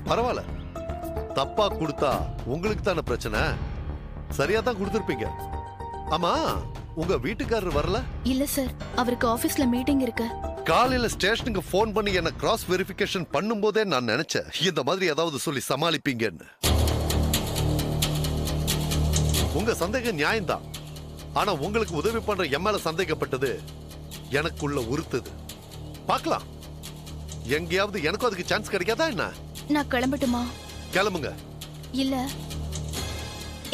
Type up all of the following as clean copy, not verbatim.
பரவாயில்ல, தப்பா கொடுத்தா உங்களுக்கு தானே பிரச்சனை. சரியா தான் கொடுத்துருப்பீங்க. ஆமா, உங்க வீட்டுக்காரர் வரல? இல்ல சார், அவருக்கு ஆபீஸ்ல மீட்டிங் இருக்கு. காலையில ஸ்டேஷனுக்கு போன் பண்ணி என்ன கிராஸ் வெரிஃபிகேஷன் பண்ணும்போதே நான் நினைச்சேன் இந்த மாதிரி ஏதாவது சொல்லி சமாளிப்பீங்கன்னு. உங்க சந்தேகம் நியாயம்தான். ஆனா உங்களுக்கு உதவி பண்ற என் மேல சந்தேகப்பட்டது எனக்குள்ள உறுத்துது. பார்க்கலாம், எங்கேயாவது எனக்கும் அதுக்கு சான்ஸ் கிடைக்காதா என்ன? நான் கிளம்பட்டுமா? கிளம்புங்க. இல்ல,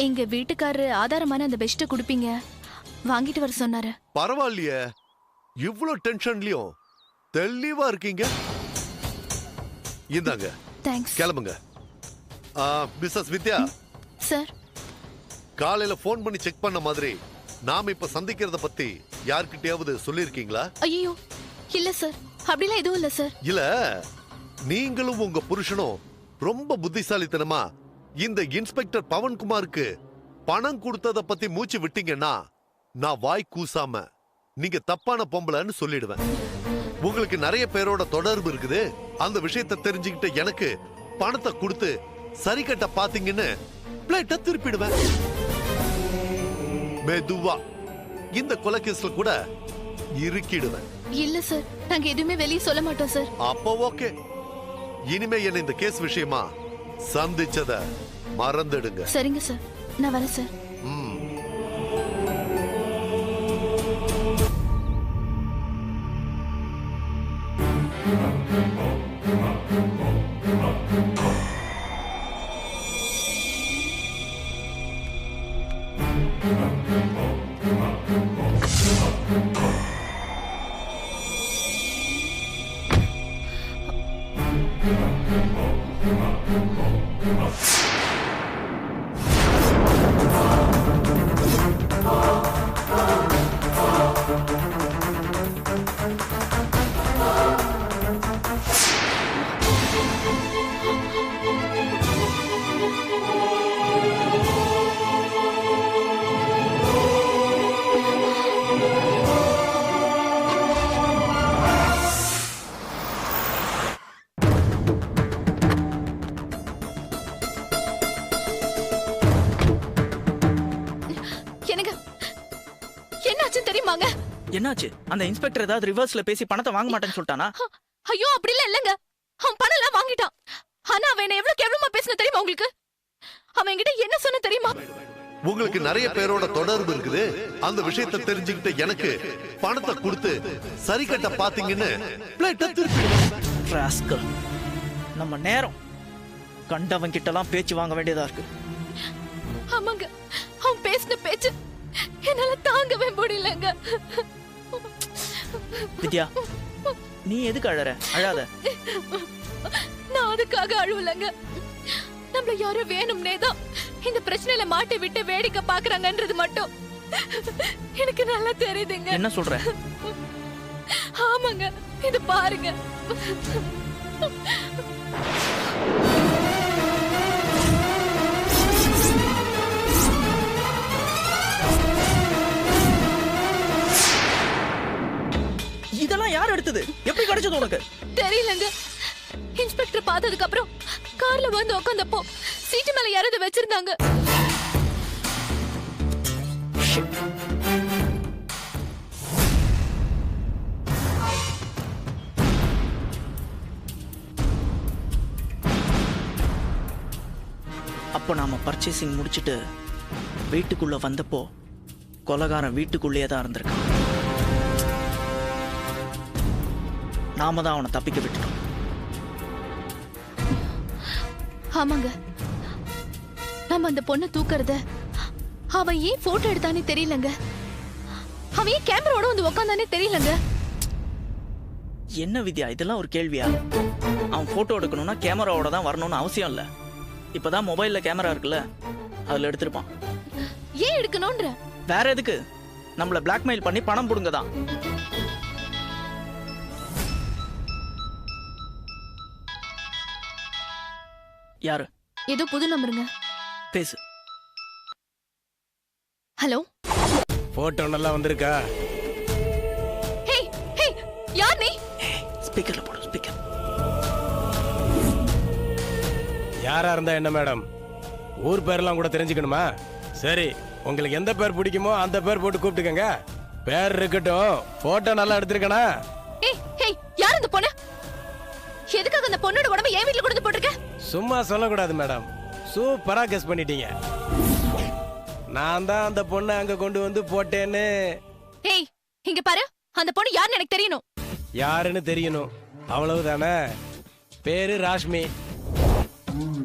எங்க வீட்டுக்காரரு ஆதாரமான அந்த பெஸ்ட் குடுப்பீங்க, வாங்கிட்டு வர சொன்னாரு. பரவாயில்லையே, இவ்வளவு டென்ஷன்லயும் தெளிவா இருக்கீங்க. இந்தாங்க. தேங்க்ஸ். கிளம்புங்க. மிஸ்ஸஸ் வித்யா சார், காலையில போன் பண்ணி செக் பண்ண மாதிரி நாம இப்ப சந்திக்கிறத பத்தி யார்கிட்டயாவது சொல்லிருக்கீங்களா? ஐயோ இல்ல சார், அப்படிலாம் எதுவும் இல்ல சார். இல்ல, நீங்களும் உங்க புருஷனும் ரொம்ப புத்திசாலித்தனமா இந்த இன்ஸ்பெக்டர் பவன்குமாருக்கு பணம் கொடுத்தத பத்தி மூச்சு விட்டீங்கன்னா நான் வாய் கூசாம நீங்க தப்பான பொம்பளைன்னு சொல்லிடுவேன். உங்களுக்கு நிறைய பேரோட தொடர்பு இருக்குது. அந்த விஷயத்தை தெரிஞ்சுக்கிட்ட எனக்கு பணத்தை கொடுத்து சரி கட்ட பாத்தீங்கன்னு பிளேட்டை திருப்பிடுவேன். மெதுவா இந்த கொலைகேஸ்ல கூட இருக்கிடுவேன். இல்ல சார், நாங்க எதுவுமே வெளியே சொல்ல மாட்டோம் சார். அப்போ ஓகே, இனிமே என்ன இந்த கேஸ் விஷயமா சந்திச்சத மறந்துடுங்க. சரிங்க சார், நான் வரேன் சார். என்னாச்சு? அந்த இன்ஸ்பெக்டர் ஏதாவது ரிவர்ஸ்ல பேசி பணத்தை வாங்க மாட்டேன்னு சொல்லிட்டானா? ஐயோ அப்படிலாம் இல்லங்க, அவன் பணம் எல்லாம் வாங்கிட்டான். ஆனா அவன் என்ன எவ்வளவு கேவலமா பேசின தெரியுமா உங்களுக்கு? அவன் என்கிட்ட என்ன சொன்ன தெரியுமா? உங்களுக்கு நிறைய பேரோட தொடர்பு இருக்குது. அந்த விஷயத்தை தெரிஞ்சுக்கிட்ட எனக்கு பணத்தை கொடுத்து சரி கட்ட பாத்தீங்கன்னு பிளேட்டை திருப்பி. நம்ம நேரம் கண்டவன் கிட்டலாம் பேச்சு வாங்க வேண்டியதா இருக்கு. ஆமாங்க, அவன் பேசின பேச்சு என்னால தாங்கவே முடியலங்க. வித்யா, நீ எதுக்கு அழற? அழாத. நான் அதுக்காக அழுவலங்க. நம்மள யாரோ வேணும்னே தான் இந்த பிரச்சனையில மாட்டி விட்டு வேடிக்கை பாக்குறாங்கன்றது மட்டும் எனக்கு நல்லா தெரியுதுங்க. என்ன சொல்ற? ஆமாங்க, இது பாருங்க. இதெல்லாம் யார் எடுத்தது? எப்படி கிடைச்சது உனக்கு? தெரியலங்க. இன்ஸ்பெக்டர் பார்த்ததுக்கு அப்புறம் கார்ல வந்து உட்கார்ந்தப்போ சீட்டு மேல யாராவது வச்சிருந்தாங்க. அப்போ நாம பர்ச்சேசிங் முடிச்சிட்டு வீட்டுக்குள்ள வந்தப்போ கொலைகாரன் வீட்டுக்குள்ளேயே தான் இருந்திருக்கான். நாம தான் அவனை தப்பிக்க விட்டுட்டோம். ஆமாங்க, நம்ம அந்த பொண்ணை தூக்குறத அவன் ஏன் போட்டோ எடுத்தானே தெரியலங்க. அவன் ஏன் கேமராவோட வந்து உட்காந்தானே தெரியலங்க. என்ன வித்யா, இதெல்லாம் ஒரு கேள்வியா? அவன் போட்டோ எடுக்கணும்னா கேமராவோட தான் வரணும்னு அவசியம் இல்ல. இப்பதான் மொபைல்ல கேமரா இருக்குல்ல, அதுல எடுத்திருப்பான். ஏன் எடுக்கணும்ன்ற? வேற எதுக்கு? நம்மள பிளாக்மெயில் பண்ணி பணம் புடுங்க தான். யாரு? ஏதோ புது நம்பருங்க. பேசு. ஹலோ, போட்டோ நல்லா வந்திருக்கா? ஹே ஹே, யார் நீ? ஸ்பீக்கர்ல போடு, ஸ்பீக்கர். யாரா இருந்தா என்ன மேடம், ஊர் பேர்லாம் கூட தெரிஞ்சுக்கணுமா? சரி, உங்களுக்கு எந்த பேர் பிடிக்குமோ அந்த பேர் போட்டு கூப்பிட்டுக்கங்க. பேர் இருக்கட்டும், போட்டோ நல்லா எடுத்திருக்கனா? ஏய் ஏய், யார் அந்த பொண்ணு? எதுக்காக அந்த பொண்ணோட உடம்ப என் வீட்ல கொண்டு போட்டுருக்க? சும்மா சொல்லக்கூடாது மேடம், சூப்பரா கெஸ் பண்ணிட்டீங்க. நான் தான் அந்த பொண்ணை அங்க கொண்டு வந்து போட்டேன்னு. ஏய், இங்க பாரு, அந்த பொண்ணு யாருன்னு எனக்கு தெரியணும். யாருன்னு தெரியணும், அவ்வளவுதானே? பேரு ராஷ்மி.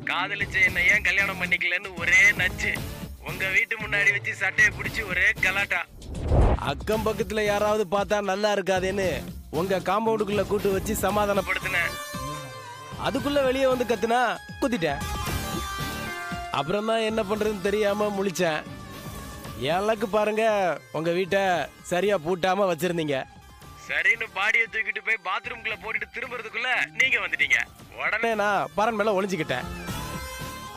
காதலிச்ச என்ன ஏன் கல்யாணம் பண்ணிக்கலன்னு ஒரே நச்சு. உங்க வீட்டு முன்னாடி வச்சு சட்டையை பிடிச்சி ஒரே கலாட்டா. அக்கம் பக்கத்துல யாராவது பார்த்தா நல்லா இருக்காதேன்னு உங்க காம்பவுண்டுக்குள்ள கூட்டு வச்சு சமாதானப்படுத்தினேன். அதுக்குள்ள வெளியே வந்து கத்துனா குத்திட்டேன். அப்புறம் தான் என்ன பண்றதுன்னு தெரியாம முழிச்சேன். எனக்கு பாருங்க, உங்க வீட்டை சரியா பூட்டாம வச்சிருந்தீங்க. சரின்னு பாடியை தூக்கிட்டு போய் பாத்ரூம்குள்ள போட்டுட்டு திரும்புறதுக்குள்ள நீங்க வந்துட்டீங்க. உடனே நான் பரன் மேல ஒளிஞ்சுக்கிட்டேன்.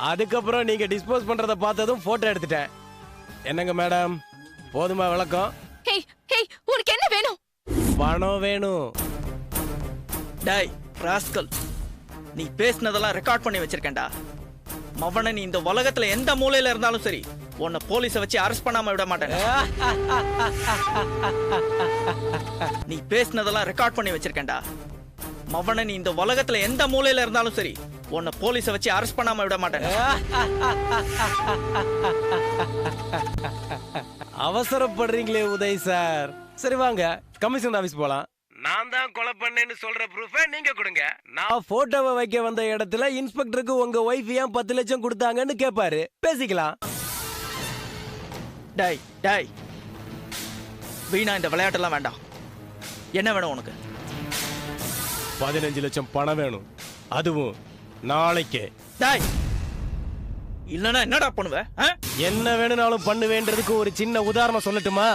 அதுக்கப்புறம் நீங்க டிஸ்போஸ் பண்றத பார்த்ததும் போட்டோ எடுத்துட்டேன். என்னங்க மேடம், போதுமா விளக்கம்? ஏய் ஏய், உனக்கு என்ன வேணும்? பணம் வேணும். டேய் ராஸ்கல், நீ பேசினதெல்லாம் ரெக்கார்ட் பண்ணி வச்சிருக்கேன்டா. மவனை நீ இந்த உலகத்துல எந்த மூலையில இருந்தாலும் சரி, உன்னை போலீஸ வச்சு அரெஸ்ட் பண்ணாம விட மாட்டேன். நீ பேசினதெல்லாம் ரெக்கார்ட் பண்ணி வச்சிருக்கேன்டா. மவனை நீ இந்த உலகத்துல எந்த மூலையில இருந்தாலும் சரி, உன்னை போலீஸ வச்சு அரெஸ்ட் பண்ணாம விட மாட்டேன். அவசரப்படுறீங்களே உதய் சார். சரி வாங்க, கமிஷன் ஆபீஸ் போலாம். நான் தான் கொலை பண்ணேன்னு சொல்ற ப்ரூஃபை நீங்க கொடுங்க. நான் போட்டோவை வைக்க வந்த இடத்துல இன்ஸ்பெக்டருக்கு உங்க ஒய்ஃப் ஏன் 10 லட்சம் கொடுத்தாங்கன்னு கேட்பாரு, பேசிக்கலாம். டேய் டேய், வீணா இந்த விளையாட்டெல்லாம் வேண்டாம். என்ன வேணும் உனக்கு? 15 லட்சம் பணம் வேணும், அதுவும் நாளைக்கே. டேய், இல்லனா என்னடா பண்ணுவ? என்ன வேணும்னாலும் பண்ணுவேன்றதுக்கு ஒரு சின்ன உதாரணம் சொல்லட்டுமா?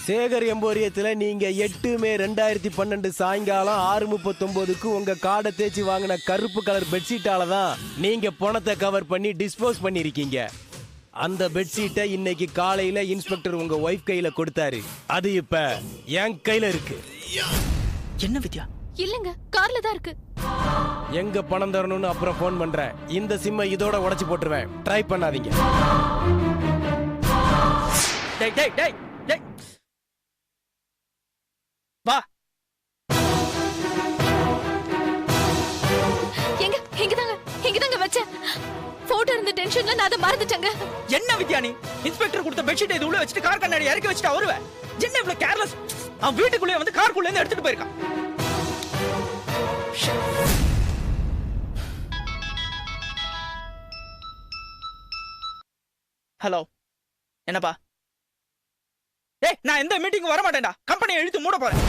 சேகர் எம்போரியத்துல நீங்க 8 மே 2012 சாயங்காலம் 6:39க்கு உங்க காடை தேய்ச்சி வாங்கின கருப்பு கலர் பெட்ஷீட்டால தான் நீங்க பணத்தை கவர் பண்ணி டிஸ்போஸ் பண்ணிருக்கீங்க. அந்த பெட்ஷீட்டை இன்னைக்கு காலையில இன்ஸ்பெக்டர் உங்க ஒய்ஃப் கையில கொடுத்தாரு. அது இப்ப என் கையில இருக்கு. என்ன வித்யா? இல்லங்க, கார்ல தான் இருக்கு. எங்க பணம் தரணும்னு அப்புறம் போன் பண்றேன். இந்த சிம்மை இதோட உடைச்சு போட்டுருவேன், ட்ரை பண்ணாதீங்க. டேய் டேய் டேய் டேய், வா. எங்க இங்கதாங்க வச்சேன். போட்டோ இருந்த டென்ஷன்ல நான் அதை மறந்துட்டேங்க. என்ன வித்யா நீ? இன்ஸ்பெக்டர் கொடுத்த பெட்ஷீட் இது உள்ள வச்சுட்டு கார் கண்ணாடி இறக்கி வச்சுட்டு வருவ. என்ன இவ்வளவு கேர்லெஸ்? அவன் வீட்டுக்குள்ளே வந்து காருக்குள்ள இருந்து எடுத்துட்டு போயிருக்கான். ஹலோ, என்னப்பா? ஏய், நான் எந்த மீட்டிங்கும் வர மாட்டேன்டா. கம்பெனியை இழுத்து மூட போறேன்.